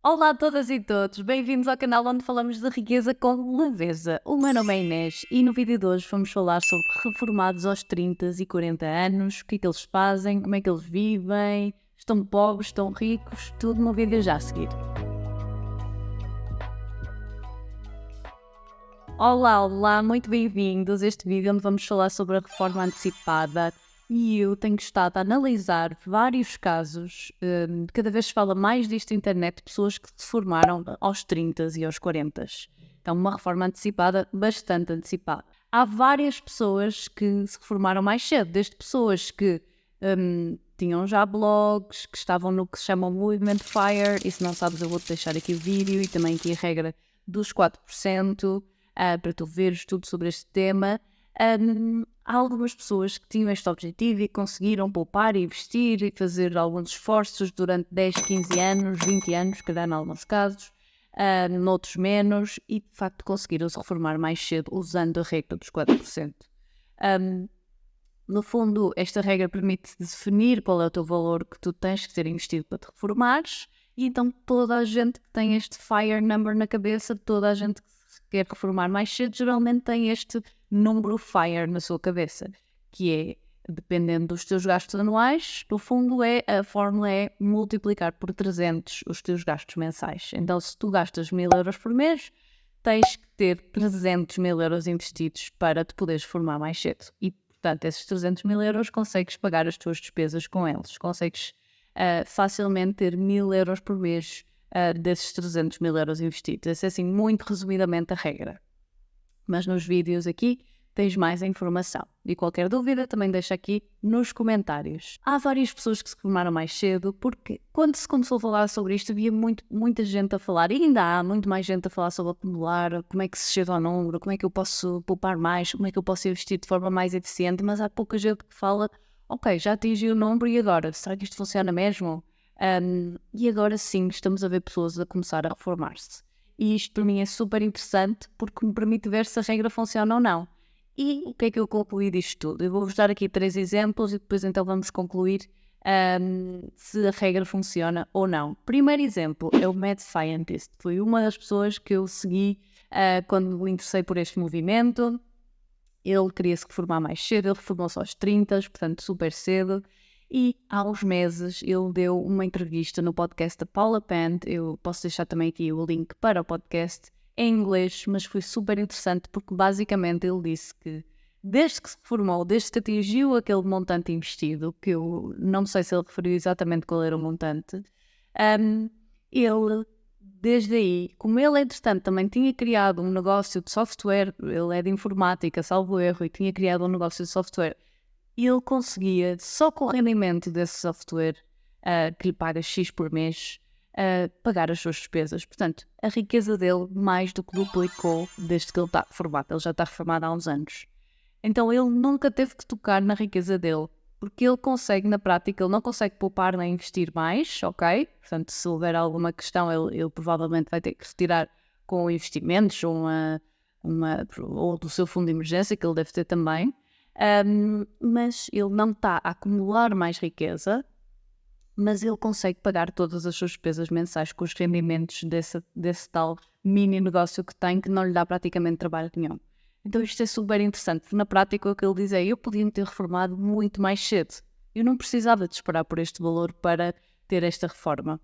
Olá a todas e todos, bem-vindos ao canal onde falamos de riqueza com leveza. O meu nome é Inês e no vídeo de hoje vamos falar sobre reformados aos 30 e 40 anos, o que é que eles fazem, como é que eles vivem, estão pobres, estão ricos, tudo no vídeo já a seguir. Olá, muito bem-vindos a este vídeo onde vamos falar sobre a reforma antecipada. E eu tenho estado a analisar vários casos, cada vez se fala mais disto na internet, de pessoas que se formaram aos 30 e aos 40. Então, uma reforma antecipada, bastante antecipada. Há várias pessoas que se reformaram mais cedo, desde pessoas que tinham já blogs, que estavam no que se chama Movement Fire, e se não sabes eu vou-te deixar aqui o vídeo e também aqui a regra dos 4%, para tu veres tudo sobre este tema. Há algumas pessoas que tinham este objetivo e conseguiram poupar e investir e fazer alguns esforços durante 10, 15 anos, 20 anos, calhar em alguns casos, noutros menos, e de facto conseguiram se reformar mais cedo usando a regra dos 4%. No fundo, esta regra permite definir qual é o teu valor que tu tens que ter investido para te reformares, e então toda a gente que tem este FIRE number na cabeça, toda a gente que se quer reformar mais cedo, geralmente tem este número FIRE na sua cabeça, que é, dependendo dos teus gastos anuais, no fundo a fórmula é multiplicar por 300 os teus gastos mensais. Então, se tu gastas 1000 euros por mês, tens que ter 300 mil euros investidos para te poderes formar mais cedo. E, portanto, esses 300 mil euros consegues pagar as tuas despesas com eles. Consegues facilmente ter 1000 euros por mês desses 300 mil euros investidos. Essa é, assim, muito resumidamente a regra. Mas nos vídeos aqui tens mais informação. E qualquer dúvida também deixa aqui nos comentários. Há várias pessoas que se formaram mais cedo, porque quando se começou a falar sobre isto, havia muita gente a falar, e ainda há muito mais gente a falar sobre acumular, como é que se chega ao número, como é que eu posso poupar mais, como é que eu posso investir de forma mais eficiente, mas há pouca gente que fala, ok, já atingi o número e agora? Será que isto funciona mesmo? E agora sim, estamos a ver pessoas a começar a reformar-se. E isto para mim é super interessante porque me permite ver se a regra funciona ou não. E o que é que eu concluí disto tudo? Eu vou-vos dar aqui 3 exemplos e depois então vamos concluir se a regra funciona ou não. Primeiro exemplo é o Mad Scientist. Foi uma das pessoas que eu segui quando me interessei por este movimento. Ele queria se reformar mais cedo, ele reformou-se aos 30, portanto super cedo. E há uns meses ele deu uma entrevista no podcast da Paula Pant. Eu posso deixar também aqui o link para o podcast em inglês, mas foi super interessante porque basicamente ele disse que desde que se formou, desde que atingiu aquele montante investido, que eu não sei se ele referiu exatamente qual era o montante, ele, desde aí, como ele entretanto também tinha criado um negócio de software, ele é de informática, salvo erro, e tinha criado um negócio de software, ele conseguia, só com o rendimento desse software, que lhe paga X por mês, pagar as suas despesas. Portanto, a riqueza dele mais do que duplicou desde que ele está reformado. Ele já está reformado há uns anos. Então ele nunca teve que tocar na riqueza dele, porque ele consegue, na prática, ele não consegue poupar nem investir mais, ok? Portanto, se houver alguma questão, ele provavelmente vai ter que retirar com investimentos ou do seu fundo de emergência, que ele deve ter também. Mas ele não está a acumular mais riqueza, mas ele consegue pagar todas as suas despesas mensais com os rendimentos desse tal mini negócio que tem, que não lhe dá praticamente trabalho nenhum. Então isto é super interessante, porque na prática o que ele diz é, eu podia me ter reformado muito mais cedo. Eu não precisava de esperar por este valor para ter esta reforma,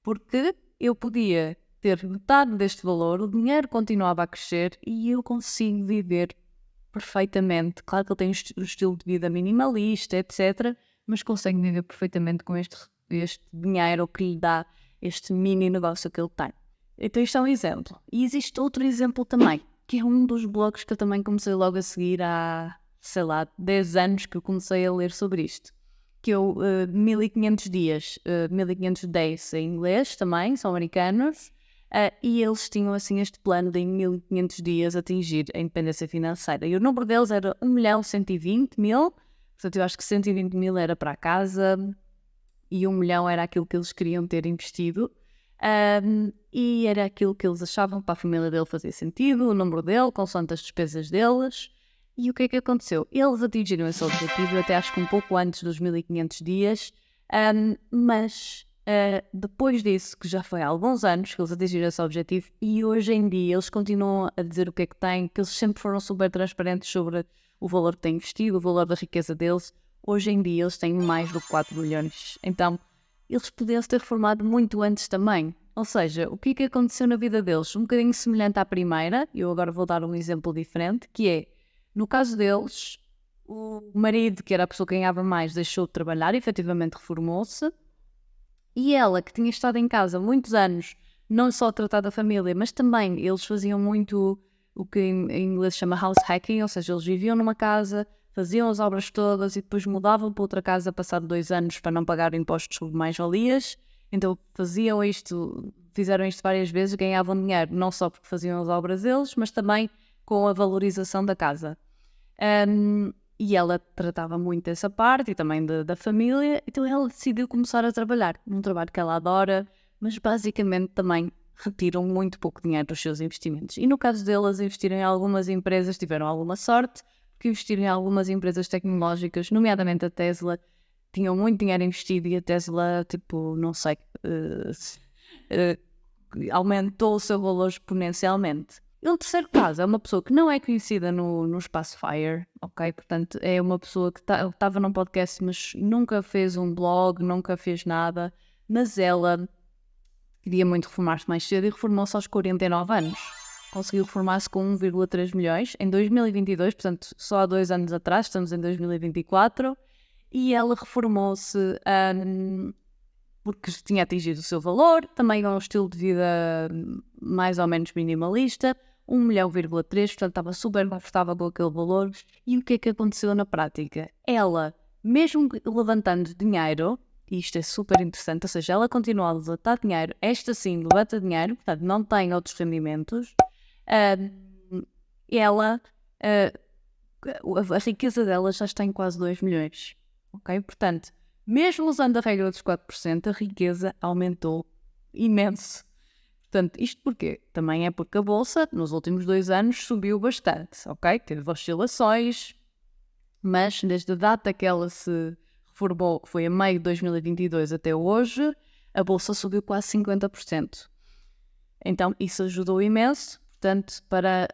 porque eu podia ter metade deste valor, o dinheiro continuava a crescer e eu consigo viver perfeitamente. Claro que ele tem um estilo de vida minimalista, etc., mas consegue viver perfeitamente com este dinheiro que lhe dá este mini negócio que ele tem. Então isto é um exemplo. E existe outro exemplo também, que é um dos blogs que eu também comecei logo a seguir há, sei lá, 10 anos que eu comecei a ler sobre isto, que é o 1500 dias, 1500 days em inglês também, são americanos. E eles tinham assim este plano de em 1500 dias atingir a independência financeira. E o número deles era 1.120.000, portanto eu acho que 120 mil era para a casa e 1 milhão era aquilo que eles queriam ter investido. E era aquilo que eles achavam que para a família dele fazia sentido, o número dele, consoante as despesas deles. E o que é que aconteceu? Eles atingiram esse objetivo até acho que um pouco antes dos 1500 dias, mas Depois disso, que já foi há alguns anos que eles atingiram esse objetivo, e hoje em dia eles continuam a dizer o que é que têm, que eles sempre foram super transparentes sobre o valor que têm investido, o valor da riqueza deles. Hoje em dia eles têm mais do que 4 milhões. Então, eles podiam se ter reformado muito antes também. Ou seja, o que é que aconteceu na vida deles? Um bocadinho semelhante à primeira, eu agora vou dar um exemplo diferente, que é, no caso deles, o marido, que era a pessoa que ganhava mais, deixou de trabalhar e efetivamente reformou-se. E ela, que tinha estado em casa muitos anos, não só a tratar da família, mas também eles faziam muito o que em inglês se chama house hacking, ou seja, eles viviam numa casa, faziam as obras todas e depois mudavam para outra casa passado 2 anos para não pagar impostos sobre mais-valias. Então fizeram isto várias vezes, ganhavam dinheiro não só porque faziam as obras eles, mas também com a valorização da casa. E ela tratava muito dessa parte e também da família, então ela decidiu começar a trabalhar num trabalho que ela adora, mas basicamente também retiram muito pouco dinheiro dos seus investimentos. E no caso delas, investirem em algumas empresas, tiveram alguma sorte, porque investiram em algumas empresas tecnológicas, nomeadamente a Tesla, tinham muito dinheiro investido e a Tesla, não sei, aumentou o seu valor exponencialmente. E o terceiro caso é uma pessoa que não é conhecida no espaço FIRE, ok? Portanto, é uma pessoa que estava num podcast, mas nunca fez um blog, nunca fez nada, mas ela queria muito reformar-se mais cedo e reformou-se aos 49 anos. Conseguiu reformar-se com 1,3 milhões em 2022, portanto, só há 2 anos atrás, estamos em 2024, e ela reformou-se porque tinha atingido o seu valor, também é um estilo de vida mais ou menos minimalista, 1,3 milhão, portanto estava super confortável com aquele valor. E o que é que aconteceu na prática? Ela, mesmo levantando dinheiro, e isto é super interessante, ou seja, ela continua a levantar dinheiro, esta sim levanta dinheiro, portanto não tem outros rendimentos, a riqueza dela já está em quase 2 milhões, ok? Portanto, mesmo usando a regra dos 4%, a riqueza aumentou imenso. Portanto, isto porquê? Também é porque a Bolsa, nos últimos 2 anos, subiu bastante, ok? Teve oscilações, mas desde a data que ela se reformou, que foi a meio de 2022 até hoje, a Bolsa subiu quase 50%. Então, isso ajudou imenso. Portanto, para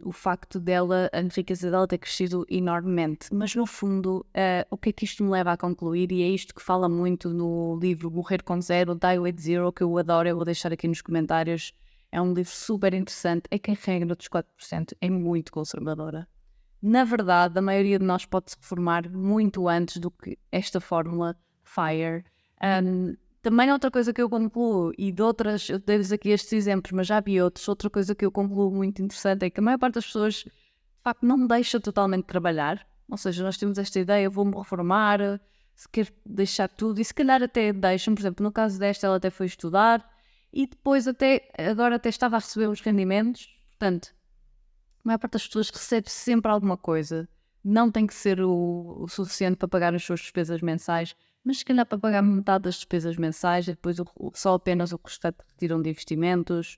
o facto dela, a riqueza dela ter crescido enormemente. Mas, no fundo, o que é que isto me leva a concluir? E é isto que fala muito no livro Morrer com Zero, Die with Zero, que eu adoro, eu vou deixar aqui nos comentários. É um livro super interessante. É que a regra dos 4% é muito conservadora. Na verdade, a maioria de nós pode-se reformar muito antes do que esta fórmula FIRE. Também outra coisa que eu concluo, e de outras, eu dei-vos aqui estes exemplos, mas já vi outros, outra coisa que eu concluo muito interessante é que a maior parte das pessoas, de facto, não deixa totalmente trabalhar. Ou seja, nós temos esta ideia, vou-me reformar, se quer deixar tudo, e se calhar até deixam, por exemplo, no caso desta, ela até foi estudar, e depois agora até estava a receber os rendimentos. Portanto, a maior parte das pessoas recebe sempre alguma coisa. Não tem que ser o suficiente para pagar as suas despesas mensais, mas se calhar para pagar metade das despesas mensais e depois só apenas o restante retiram de investimentos.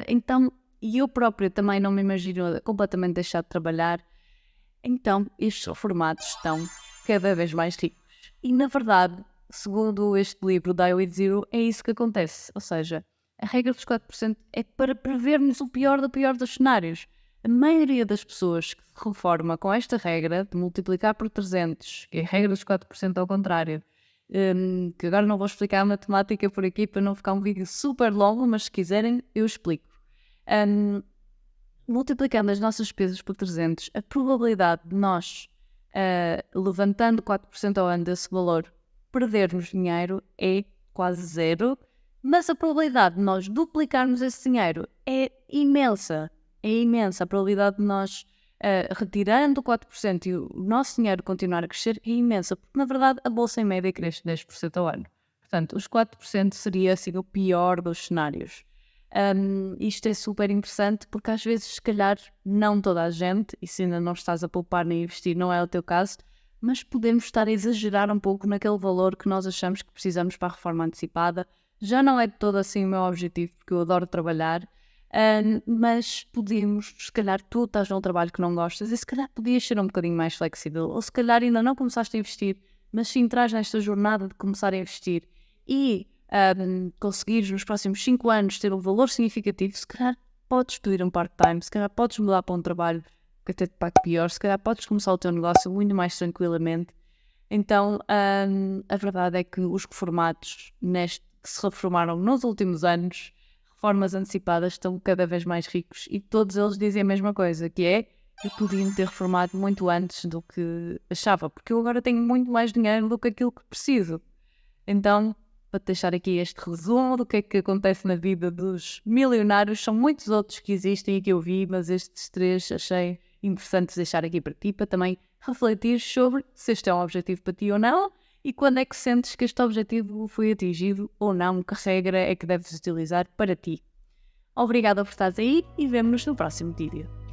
Então, e eu própria também não me imagino completamente deixar de trabalhar. Então, estes reformados estão cada vez mais ricos. E, na verdade, segundo este livro, Die with Zero, é isso que acontece. Ou seja, a regra dos 4% é para prevermos o pior do pior dos cenários. A maioria das pessoas que se reforma com esta regra de multiplicar por 300, que é a regra dos 4% ao contrário, que agora não vou explicar a matemática por aqui para não ficar um vídeo super longo, mas se quiserem eu explico. Multiplicando as nossas despesas por 300, a probabilidade de nós, levantando 4% ao ano desse valor, perdermos dinheiro é quase zero, mas a probabilidade de nós duplicarmos esse dinheiro é imensa. É imensa. A probabilidade de nós, retirando 4% e o nosso dinheiro continuar a crescer é imensa, porque na verdade a bolsa em média cresce 10% ao ano. Portanto, os 4% seria assim o pior dos cenários. Isto é super interessante porque às vezes, se calhar, não toda a gente, e se ainda não estás a poupar nem a investir, não é o teu caso, mas podemos estar a exagerar um pouco naquele valor que nós achamos que precisamos para a reforma antecipada. Já não é de todo assim o meu objetivo, porque eu adoro trabalhar, mas podemos, se calhar tu estás num trabalho que não gostas e se calhar podias ser um bocadinho mais flexível, ou se calhar ainda não começaste a investir, mas sim entras nesta jornada de começar a investir e conseguires nos próximos 5 anos ter um valor significativo, se calhar podes pedir um part-time, se calhar podes mudar para um trabalho que até te pague pior, se calhar podes começar o teu negócio muito mais tranquilamente. Então, a verdade é que os reformados que se reformaram nos últimos anos, reformas antecipadas, estão cada vez mais ricos e todos eles dizem a mesma coisa, que é: eu podia me ter reformado muito antes do que achava, porque eu agora tenho muito mais dinheiro do que aquilo que preciso. Então, para te deixar aqui este resumo do que é que acontece na vida dos milionários, são muitos outros que existem e que eu vi, mas estes 3 achei interessantes deixar aqui para ti, para também refletir sobre se este é um objetivo para ti ou não e quando é que sentes que este objetivo foi atingido ou não, que regra é que deves utilizar para ti. Obrigada por estares aí e vemo-nos no próximo vídeo.